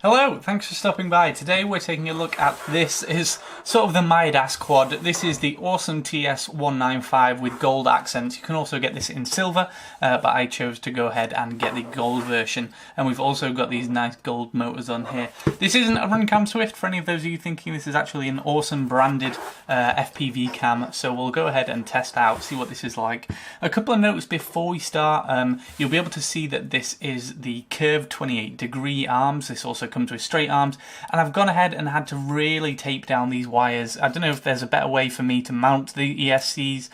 Hello, thanks for stopping by. Today we're taking a look at this is sort of the Midas quad. This is the awesome TS195 with gold accents. You can also get this in silver, but I chose to go ahead and get the gold version. And we've also got these nice gold motors on here. This isn't a RunCam Swift for any of those of you thinking this is actually an awesome branded FPV cam. So we'll go ahead and test out, see what this is like. A couple of notes before we start. You'll be able to see that this is the curved 28-degree arms. This also comes with straight arms, and I've gone ahead and had to really tape down these wires. I don't know if there's a better way for me to mount the ESCs,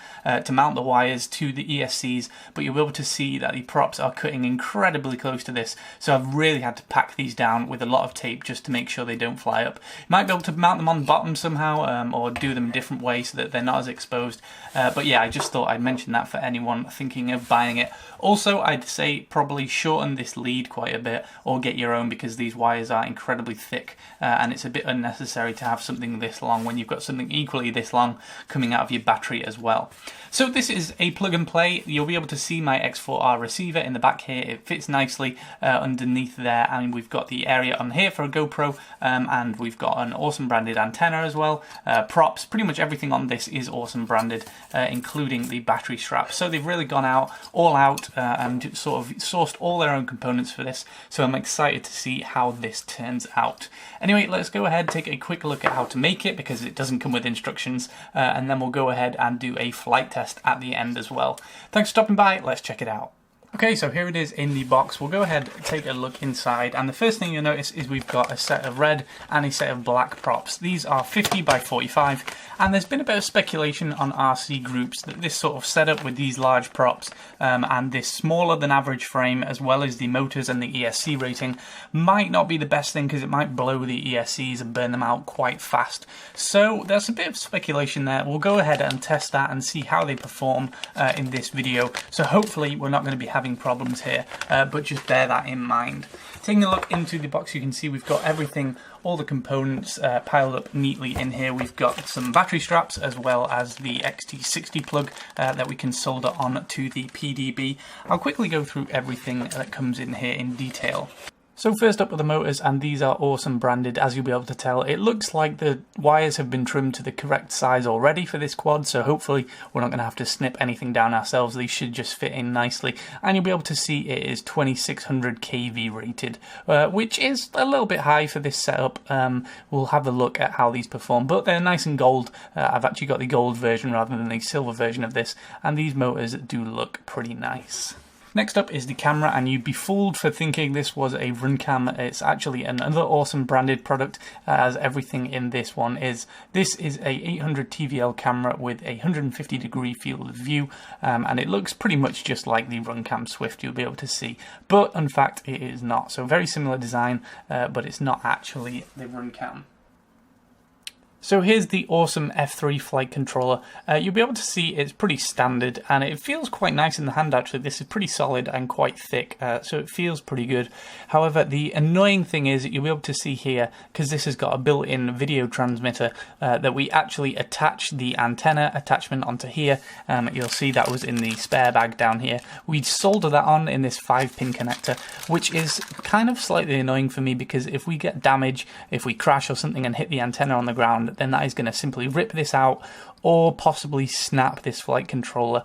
to mount the wires to the ESCs, but you'll be able to see that the props are cutting incredibly close to this, so I've really had to pack these down with a lot of tape just to make sure they don't fly up. You might be able to mount them on the bottom somehow, or do them a different way so that they're not as exposed, but yeah, I just thought I'd mention that for anyone thinking of buying it. Also, I'd say probably shorten this lead quite a bit, or get your own, because these wires are incredibly thick, and it's a bit unnecessary to have something this long when you've got something equally this long coming out of your battery as well. So this is a plug and play. You'll be able to see my X4R receiver in the back here. It fits nicely underneath there, and we've got the area on here for a GoPro, and we've got an awesome branded antenna as well. Props, pretty much everything on this is awesome branded, including the battery strap. So they've really gone all out and sort of sourced all their own components for this, so I'm excited to see how this turns out. Anyway, let's go ahead and take a quick look at how to make it, because it doesn't come with instructions, and then we'll go ahead and do a flight test at the end as well. Thanks for stopping by, let's check it out. Okay, so here it is in the box. We'll go ahead and take a look inside, and the first thing you'll notice is we've got a set of red and a set of black props. These are 50 by 45, and there's been a bit of speculation on RC groups that this sort of setup with these large props and this smaller than average frame, as well as the motors and the ESC rating, might not be the best thing, because it might blow the ESCs and burn them out quite fast. So there's a bit of speculation there. We'll go ahead and test that and see how they perform in this video. So hopefully we're not going to be having problems here, but just bear that in mind. Taking a look into the box, you can see we've got everything, all the components piled up neatly in here. We've got some battery straps, as well as the XT60 plug that we can solder on to the PDB. I'll quickly go through everything that comes in here in detail. So first up are the motors, and these are awesome branded, as you'll be able to tell. It looks like the wires have been trimmed to the correct size already for this quad, so hopefully we're not going to have to snip anything down ourselves. These should just fit in nicely, and you'll be able to see it is 2600 kV rated, which is a little bit high for this setup. We'll have a look at how these perform, but they're nice and gold. I've actually got the gold version rather than the silver version of this, and these motors do look pretty nice. Next up is the camera, and you'd be fooled for thinking this was a RunCam. It's actually another awesome branded product, as everything in this one is. This is a 800 TVL camera with a 150-degree field of view, and it looks pretty much just like the RunCam Swift you'll be able to see, but in fact it is not. So very similar design, but it's not actually the RunCam. So here's the awesome F3 flight controller. You'll be able to see it's pretty standard, and it feels quite nice in the hand actually. This is pretty solid and quite thick, so it feels pretty good. However, the annoying thing is that you'll be able to see here, because this has got a built-in video transmitter, that we actually attach the antenna attachment onto here. You'll see that was in the spare bag down here. We solder that on in this 5-pin connector, which is kind of slightly annoying for me, because if we get damage, if we crash or something and hit the antenna on the ground, then that is going to simply rip this out, or possibly snap this flight controller,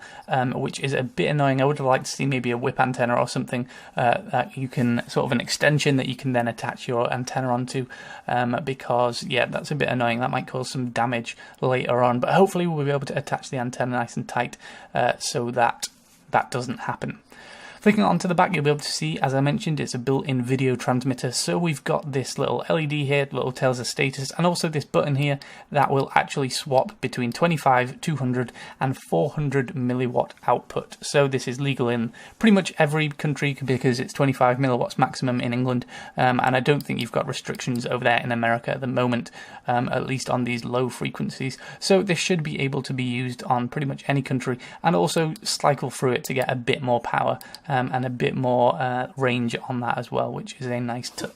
which is a bit annoying. I would have liked to see maybe a whip antenna or something that you can, sort of an extension that you can then attach your antenna onto, because yeah, that's a bit annoying. That might cause some damage later on, but hopefully we'll be able to attach the antenna nice and tight so that that doesn't happen. Flicking onto the back, you'll be able to see, as I mentioned, it's a built-in video transmitter. So we've got this little LED here, little tells us status, and also this button here that will actually swap between 25, 200 and 400 milliwatt output. So this is legal in pretty much every country, because it's 25 milliwatts maximum in England, and I don't think you've got restrictions over there in America at the moment, at least on these low frequencies. So this should be able to be used on pretty much any country, and also cycle through it to get a bit more power and a bit more range on that as well, which is a nice touch.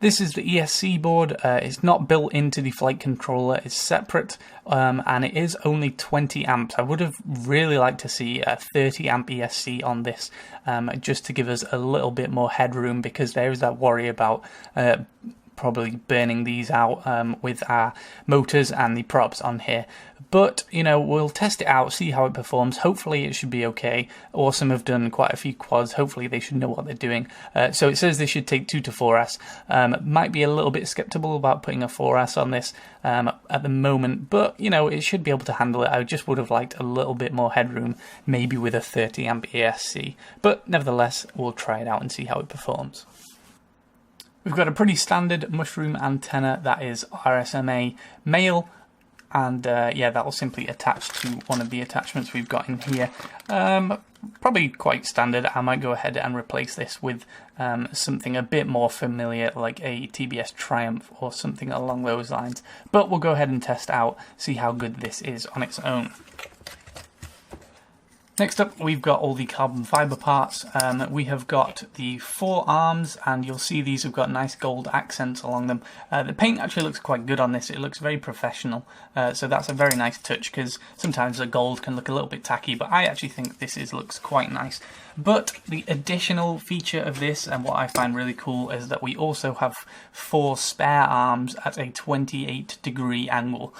This is the ESC board. It's not built into the flight controller, it's separate, and it is only 20 amps. I would have really liked to see a 30 amp ESC on this, just to give us a little bit more headroom, because there is that worry about probably burning these out with our motors and the props on here. But, you know, we'll test it out, see how it performs. Hopefully it should be okay. Awesome have done quite a few quads. Hopefully they should know what they're doing. So it says they should take 2 to 4S. Might be a little bit skeptical about putting a 4S on this at the moment, but, you know, it should be able to handle it. I just would have liked a little bit more headroom, maybe with a 30 amp ESC. But nevertheless, we'll try it out and see how it performs. We've got a pretty standard mushroom antenna that is RSMA male, and yeah, that will simply attach to one of the attachments we've got in here. Probably quite standard. I might go ahead and replace this with something a bit more familiar, like a TBS Triumph or something along those lines. But we'll go ahead and test out, see how good this is on its own. Next up, we've got all the carbon fibre parts. We have got the 4 arms, and you'll see these have got nice gold accents along them. The paint actually looks quite good on this. It looks very professional, so that's a very nice touch, because sometimes the gold can look a little bit tacky, but I actually think this looks quite nice. But the additional feature of this, and what I find really cool, is that we also have 4 spare arms at a 28-degree angle.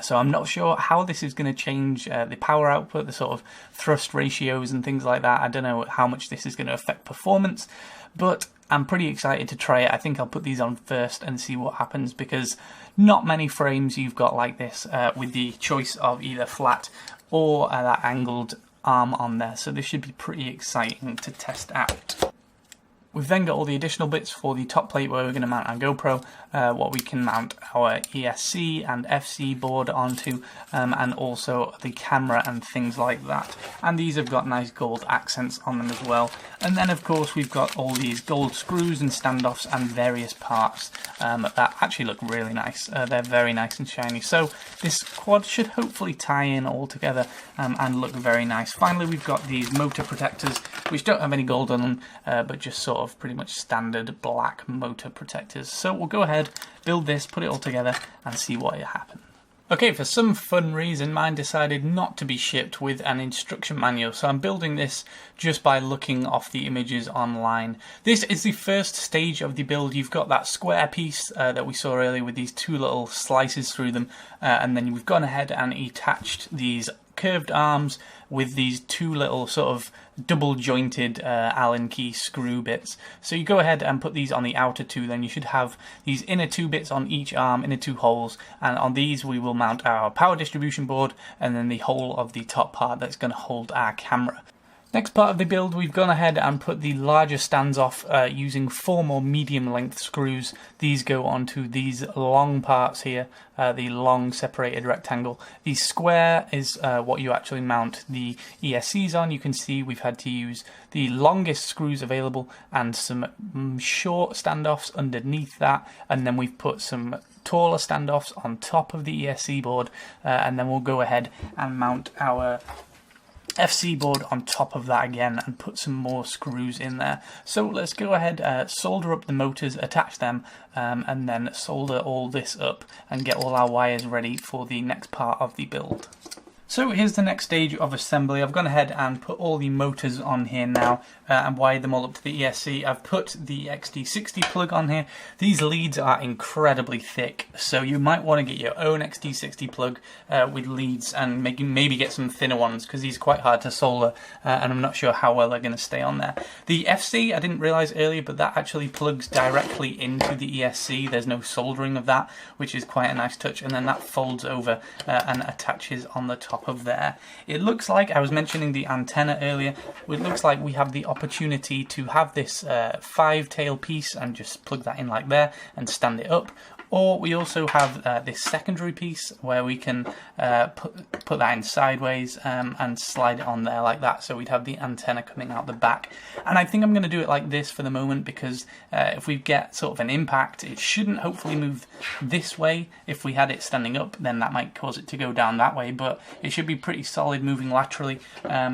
So I'm not sure how this is going to change the power output, the sort of thrust ratios and things like that. I don't know how much this is going to affect performance, but I'm pretty excited to try it. I think I'll put these on first and see what happens, because not many frames you've got like this with the choice of either flat or that angled arm on there, so this should be pretty exciting to test out. We've then got all the additional bits for the top plate where we're going to mount our GoPro, what we can mount our ESC and FC board onto, and also the camera and things like that. And these have got nice gold accents on them as well. And then of course we've got all these gold screws and standoffs and various parts that actually look really nice. They're very nice and shiny. So this quad should hopefully tie in all together and look very nice. Finally, we've got these motor protectors, which don't have any gold on them, but just sort of pretty much standard black motor protectors. So we'll go ahead, build this, put it all together, and see what happens. Okay, for some fun reason, mine decided not to be shipped with an instruction manual, so I'm building this just by looking off the images online. This is the first stage of the build. You've got that square piece that we saw earlier with these 2 little slices through them, and then we've gone ahead and attached these curved arms with these 2 little sort of double jointed Allen key screw bits. So you go ahead and put these on the outer 2, then you should have these inner 2 bits on each arm, inner 2 holes, and on these we will mount our power distribution board and then the whole of the top part that's going to hold our camera. Next part of the build, we've gone ahead and put the larger stands off using 4 more medium length screws. These go onto these long parts here, the long separated rectangle. The square is what you actually mount the ESCs on. You can see we've had to use the longest screws available and some short standoffs underneath that, and then we've put some taller standoffs on top of the ESC board, and then we'll go ahead and mount our FC board on top of that again and put some more screws in there. So let's go ahead, solder up the motors, attach them, and then solder all this up and get all our wires ready for the next part of the build. So here's the next stage of assembly. I've gone ahead and put all the motors on here now and wired them all up to the ESC. I've put the XT60 plug on here. These leads are incredibly thick, so you might want to get your own XT60 plug with leads and maybe get some thinner ones, because these are quite hard to solder and I'm not sure how well they're going to stay on there. The FC, I didn't realise earlier, but that actually plugs directly into the ESC. There's no soldering of that, which is quite a nice touch, and then that folds over and attaches on the top of there. It looks like, I was mentioning the antenna earlier, it looks like we have the opportunity to have this 5-tail piece and just plug that in like there and stand it up, Or we also have this secondary piece where we can put that in sideways and slide it on there like that, so we'd have the antenna coming out the back. And I think I'm going to do it like this for the moment, because if we get sort of an impact, it shouldn't hopefully move this way. If we had it standing up, then that might cause it to go down that way, but it should be pretty solid moving laterally,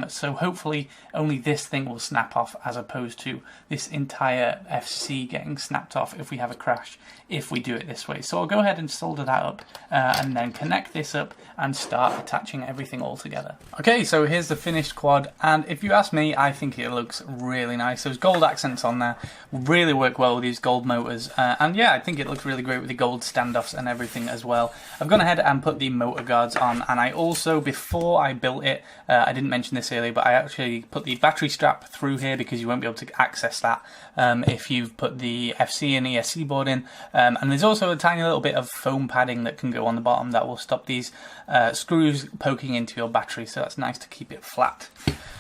so hopefully only this thing will snap off, as opposed to this entire FC getting snapped off if we have a crash, if we do it this way. So I'll go ahead and solder that up and then connect this up and start attaching everything all together. Okay, so here's the finished quad, and if you ask me, I think it looks really nice. Those gold accents on there really work well with these gold motors, and yeah, I think it looks really great with the gold standoffs and everything as well. I've gone ahead and put the motor guards on, and I also, before I built it, I didn't mention this earlier, but I actually put the battery strap through here, because you won't be able to access that if you've put the FC and ESC board in, and there's also a tiny little bit of foam padding that can go on the bottom that will stop these screws poking into your battery, so that's nice to keep it flat.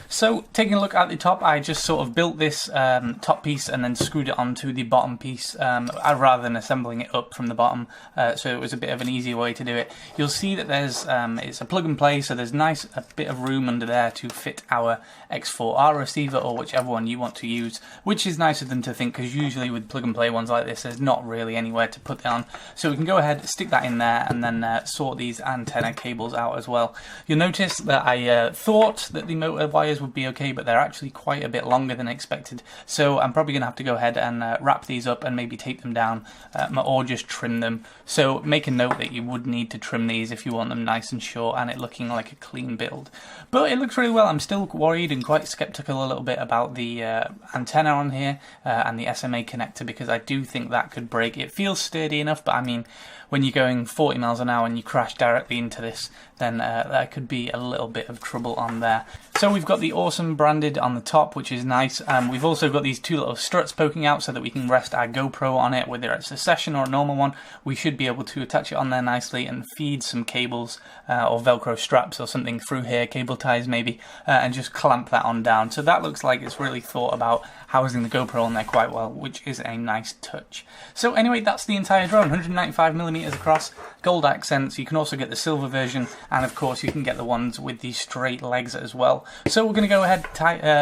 So taking a look at the top, I just sort of built this top piece and then screwed it onto the bottom piece rather than assembling it up from the bottom, so it was a bit of an easier way to do it. You'll see that there's it's a plug and play, so there's a bit of room under there to fit our X4R receiver, or whichever one you want to use, which is nicer than to think, because usually with plug and play ones like this there's not really anywhere to put it on. So we can go ahead, stick that in there, and then sort these antenna cables out as well. You'll notice that I thought that the motor wires would be okay, but they're actually quite a bit longer than expected, so I'm probably going to have to go ahead and wrap these up and maybe tape them down, or just trim them. So make a note that you would need to trim these if you want them nice and short and it looking like a clean build. But it looks really well. I'm still worried and quite skeptical a little bit about the antenna on here and the SMA connector, because I do think that could break. It feels sturdy enough, but I mean, when you're going 40 miles an hour and you crash directly into this, then there could be a little bit of trouble on there. So we've got the Awesome branded on the top, which is nice. We've also got these two little struts poking out so that we can rest our GoPro on it, whether it's a Session or a normal one. We should be able to attach it on there nicely and feed some cables or Velcro straps or something through here, cable ties maybe, and just clamp that on down. So that looks like it's really thought about housing the GoPro on there quite well, which is a nice touch. So anyway, that's the entire drone, 195mm across, gold accents. You can also get the silver version, and of course you can get the ones with the straight legs as well. So we're going to go ahead,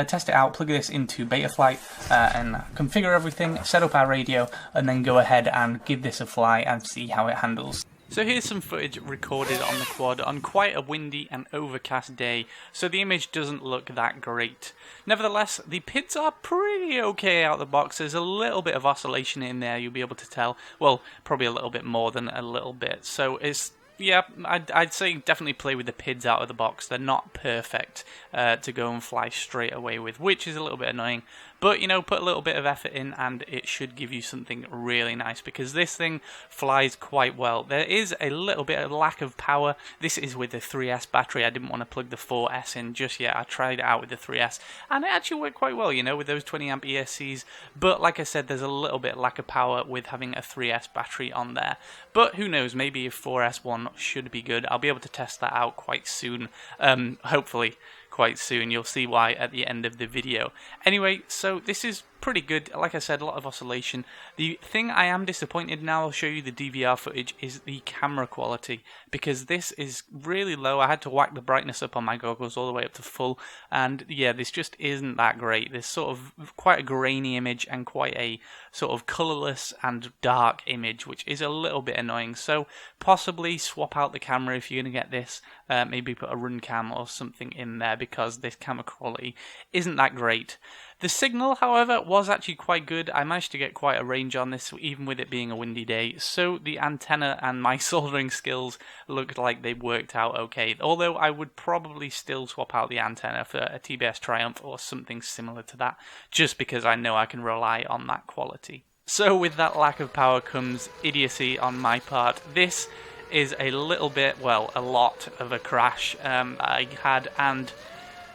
test it out, plug this into Betaflight, and configure everything, set up our radio, and then go ahead and give this a fly and see how it handles. So here's some footage recorded on the quad on quite a windy and overcast day, so the image doesn't look that great. Nevertheless, the PIDs are pretty okay out the box. There's a little bit of oscillation in there, you'll be able to tell. Well, probably a little bit more than a little bit. So it's, yeah, I'd say definitely play with the PIDs out of the box. They're not perfect to go and fly straight away with, which is a little bit annoying. But, you know, put a little bit of effort in and it should give you something really nice, because this thing flies quite well. There is a little bit of lack of power. This is with the 3S battery. I didn't want to plug the 4S in just yet. I tried it out with the 3S and it actually worked quite well, you know, with those 20 amp ESCs. But like I said, there's a little bit of lack of power with having a 3S battery on there. But who knows, maybe a 4S one should be good. I'll be able to test that out quite soon, hopefully. Quite soon. You'll see why at the end of the video. Anyway, so this is pretty good. Like I said, a lot of oscillation. The thing I am disappointed, now I'll show you the DVR footage, is the camera quality, because this is really low. I had to whack the brightness up on my goggles all the way up to full, and yeah, this just isn't that great. There's sort of quite a grainy image and quite a sort of colourless and dark image, which is a little bit annoying. So possibly swap out the camera if you're going to get this. Maybe put a run cam or something in there, because this camera quality isn't that great. The signal, however, was actually quite good. I managed to get quite a range on this, even with it being a windy day. So the antenna and my soldering skills looked like they worked out okay. Although I would probably still swap out the antenna for a TBS Triumph or something similar to that, just because I know I can rely on that quality. So with that lack of power comes idiocy on my part. This is a little bit, well, a lot of a crash I had, and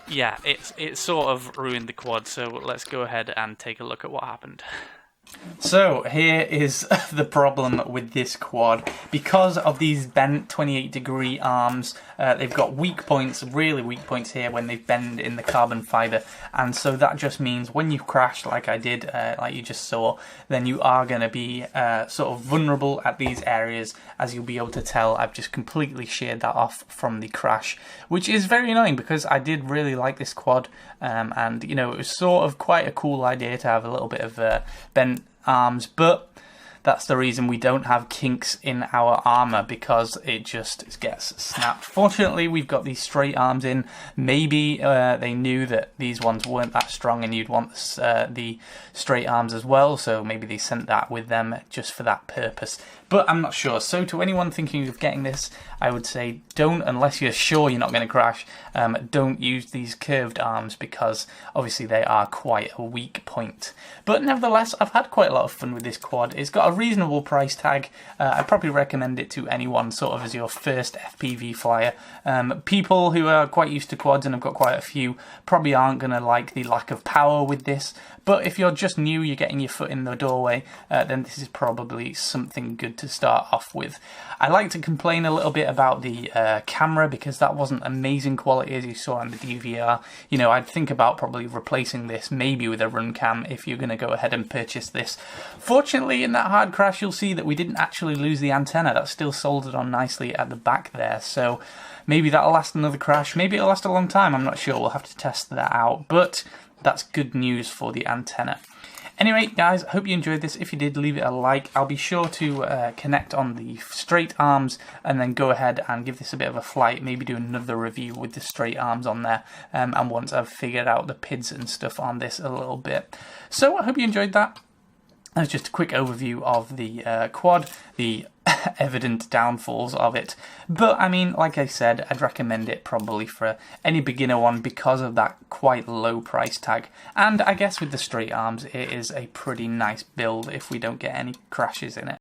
yeah, it sort of ruined the quad, so let's go ahead and take a look at what happened. So here is the problem with this quad. Because of these bent 28-degree arms, they've got weak points, really weak points here when they bend in the carbon fibre, and so that just means when you crash like I did, like you just saw, then you are going to be sort of vulnerable at these areas. As you'll be able to tell, I've just completely sheared that off from the crash, which is very annoying because I did really like this quad, and you know, it was sort of quite a cool idea to have a little bit of bent arms, but that's the reason we don't have kinks in our armour, because it just gets snapped. Fortunately, we've got these straight arms in. Maybe they knew that these ones weren't that strong and you'd want the straight arms as well, so maybe they sent that with them just for that purpose. But I'm not sure. So to anyone thinking of getting this, I would say don't, unless you're sure you're not going to crash, don't use these curved arms, because obviously they are quite a weak point. But nevertheless, I've had quite a lot of fun with this quad. It's got a reasonable price tag. I'd probably recommend it to anyone sort of as your first FPV flyer. People who are quite used to quads, and have got quite a few, probably aren't going to like the lack of power with this. But if you're just new, you're getting your foot in the doorway, then this is probably something good to start off with. I like to complain a little bit about the camera, because that wasn't amazing quality as you saw on the DVR. You know, I'd think about probably replacing this maybe with a run cam if you're going to go ahead and purchase this. Fortunately, in that hard crash, you'll see that we didn't actually lose the antenna. That's still soldered on nicely at the back there, so maybe that'll last another crash. Maybe it'll last a long time, I'm not sure. We'll have to test that out, but that's good news for the antenna. Anyway, guys, I hope you enjoyed this. If you did, leave it a like. I'll be sure to connect on the straight arms and then go ahead and give this a bit of a flight, maybe do another review with the straight arms on there, and once I've figured out the PIDs and stuff on this a little bit. So I hope you enjoyed that. That's just a quick overview of the quad, the evident downfalls of it. But I mean, like I said, I'd recommend it probably for any beginner one because of that quite low price tag. And I guess with the straight arms, it is a pretty nice build if we don't get any crashes in it.